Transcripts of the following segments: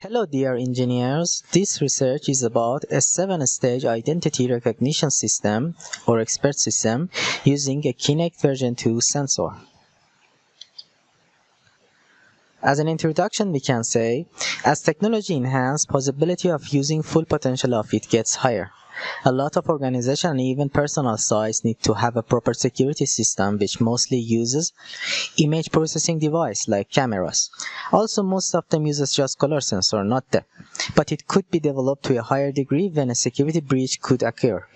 Hello dear engineers, this research is about a 7-stage identity recognition system or expert system using a Kinect version 2 sensor. As an introduction we can say, as technology enhances, possibility of using full potential of it gets higher. A lot of organizations and even personal sites need to have a proper security system which mostly uses image processing device like cameras. Also, most of them uses just color sensor, not depth. But it could be developed to a higher degree when a security breach could occur.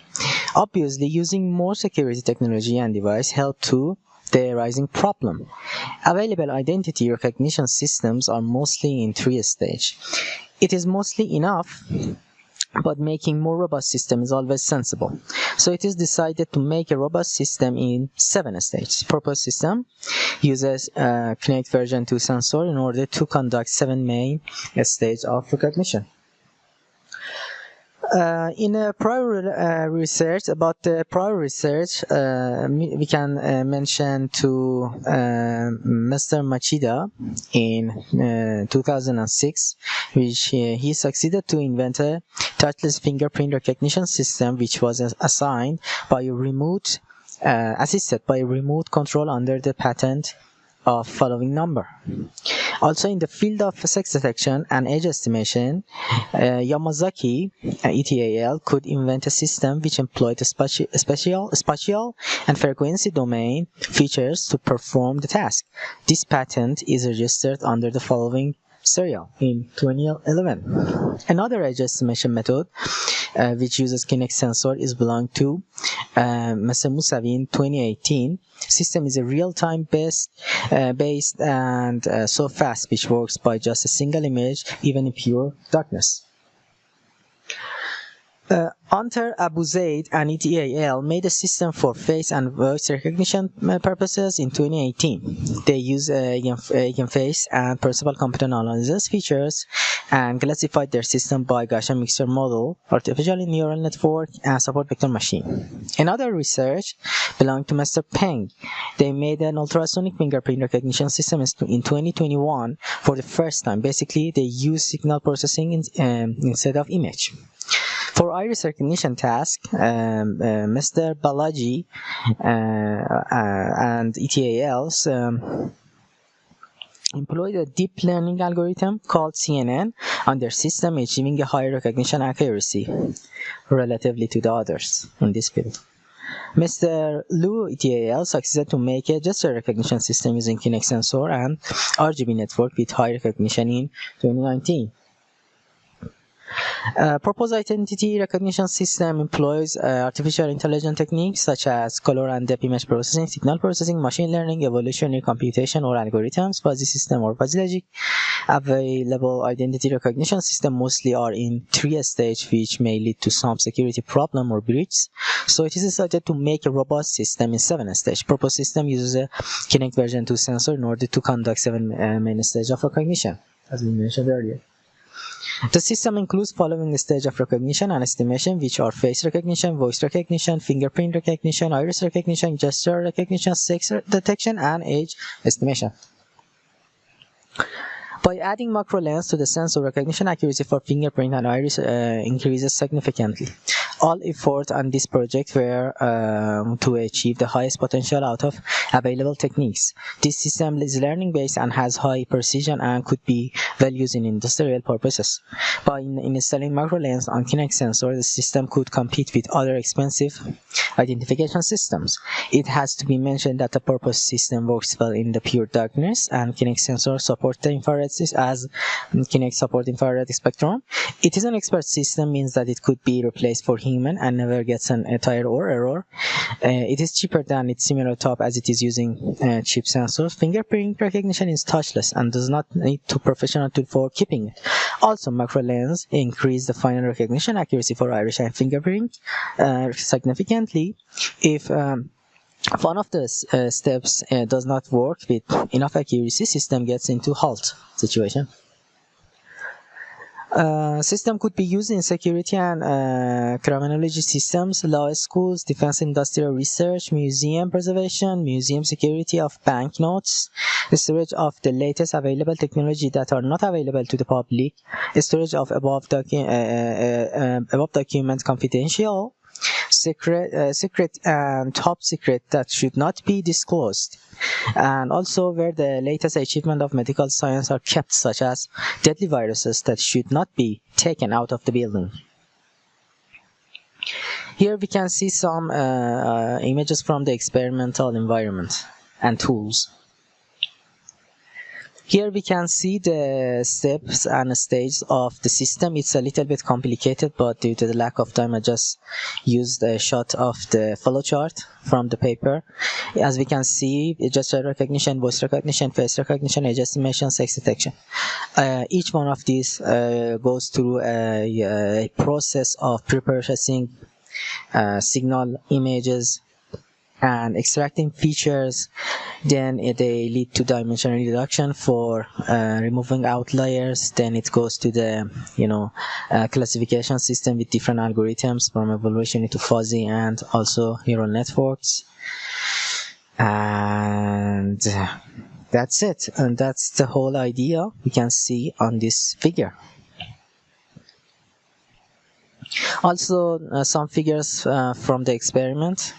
Obviously, using more security technology and device help to the rising problem. Available identity recognition systems are mostly in 3 stages. It is mostly enough, but making more robust system is always sensible. So it is decided to make a robust system in 7 stages. Proposed system uses Kinect version 2 sensor in order to conduct 7 main stages of recognition. In a prior research, we can mention to Mr. Machida in 2006, which he succeeded to invent a touchless fingerprint recognition system, which was assisted by a remote control under the patent of following number. Also, in the field of sex detection and age estimation, Yamazaki Atiye could invent a system which employed spatial and frequency domain features to perform the task. This patent is registered under the following serial in 2011. Another age estimation method which uses Kinect sensor is belonged to Mr. Mousavi in 2018. System is a real-time based and so fast, which works by just a single image even in pure darkness. Hunter Abu Zaid and Atiye made a system for face and voice recognition purposes in 2018. They use face and perceptual computer analysis features and classified their system by Gaussian mixture model, artificial neural network, and support vector machine. Another research belonged to Mr. Peng. They made an ultrasonic fingerprint recognition system in 2021 for the first time. Basically, they use signal processing instead of image. For iris recognition task, Mr. Balaji and ETALs employed a deep learning algorithm called CNN on their system, achieving a higher recognition accuracy relatively to the others in this field. Mr. Lu ETAL succeeded to make a gesture recognition system using Kinect sensor and RGB network with high recognition in 2019. Proposed identity recognition system employs artificial intelligence techniques such as color and depth image processing, signal processing, machine learning, evolutionary computation, or algorithms, fuzzy system, or fuzzy logic. Available identity recognition systems mostly are in 3 stages, which may lead to some security problem or breach. So it is decided to make a robust system in 7 stages. Proposed system uses a Kinect version 2 sensor in order to conduct 7 main stages of recognition, as we mentioned earlier. The system includes following stage of recognition and estimation, which are face recognition, voice recognition, fingerprint recognition, iris recognition, gesture recognition, sex detection, and age estimation. By adding macro lens to the sensor, recognition accuracy for fingerprint and iris increases significantly. All efforts on this project were to achieve the highest potential out of available techniques. This system is learning-based and has high precision and could be well used in industrial purposes. By installing macro lens on Kinect sensor, the system could compete with other expensive identification systems. It has to be mentioned that the proposed system works well in the pure darkness, and Kinect sensor support the infrared as Kinect support infrared spectrum. It is an expert system, means that it could be replaced for human and never gets an error or error. It is cheaper than its similar top as it is using chip sensors. Fingerprint recognition is touchless and does not need to professional tool for keeping it. Also, macro lens increase the final recognition accuracy for iris and fingerprint significantly. If one of the steps does not work with enough accuracy, system gets into halt situation. System could be used in security and criminology systems, law schools, defense industrial research, museum preservation, museum security of banknotes, storage of the latest available technology that are not available to the public, storage of above document confidential, secret and top secret that should not be disclosed, and also where the latest achievement of medical science are kept, such as deadly viruses that should not be taken out of the building. Here we can see some images from the experimental environment and tools. Here we can see the steps and stages of the system. It's a little bit complicated, but due to the lack of time I just used a shot of the flowchart from the paper. As we can see, gesture recognition, voice recognition, face recognition, age estimation, sex detection. Each one of these goes through a process of pre-processing signal images and extracting features. Then they lead to dimension reduction for removing outliers. Then it goes to the classification system with different algorithms from evaluation into fuzzy and also neural networks. And that's it, and that's the whole idea we can see on this figure. Also some figures from the experiment.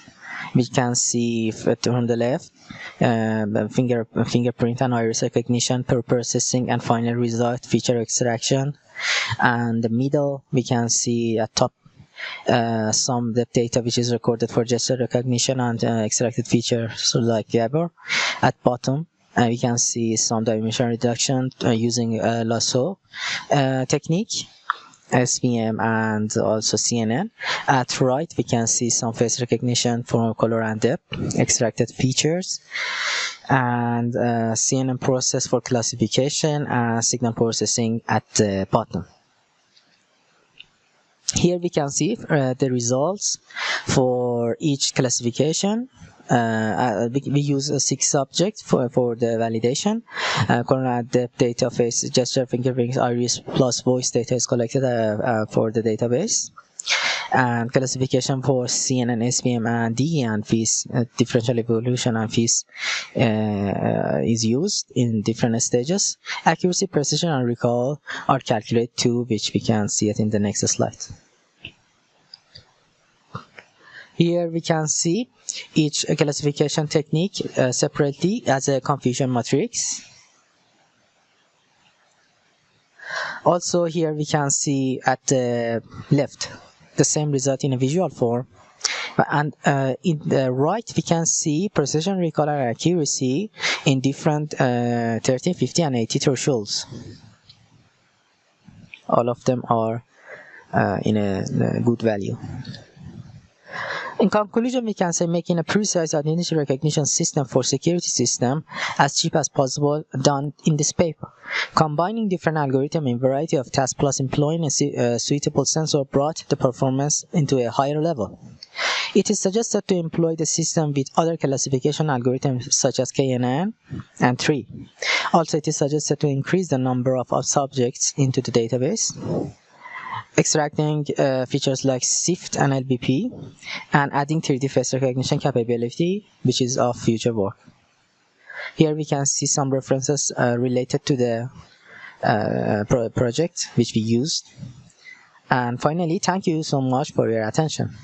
We can see on the left fingerprint and iris recognition, processing and final result, feature extraction. And the middle we can see at top some depth data which is recorded for gesture recognition and extracted features like Gabor. At bottom we can see some dimension reduction using lasso technique, SVM and also CNN. At right we can see some face recognition for color and depth, extracted features, and CNN process for classification and signal processing at the bottom. Here we can see the results for each classification. We use 6 subjects for the validation. Corner depth data, face, gesture, fingerprints, iris plus voice data is collected for the database. And classification for CNN, SVM, and DE and FIS, differential evolution and FIS is used in different stages. Accuracy, precision, and recall are calculated too, which we can see it in the next slide. Here we can see each classification technique separately as a confusion matrix. Also here we can see at the left the same result in a visual form, and in the right we can see precision, recall, and accuracy in different 30, 50, and 80 thresholds. All of them are in a good value. In conclusion, we can say making a precise identity recognition system for security system as cheap as possible done in this paper. Combining different algorithms in variety of tasks plus employing a suitable sensor brought the performance into a higher level. It is suggested to employ the system with other classification algorithms such as KNN and TREE. Also, it is suggested to increase the number of subjects into the database, extracting features like SIFT and LBP, and adding 3D face recognition capability, which is of future work. Here we can see some references related to the project which we used. And finally, thank you so much for your attention.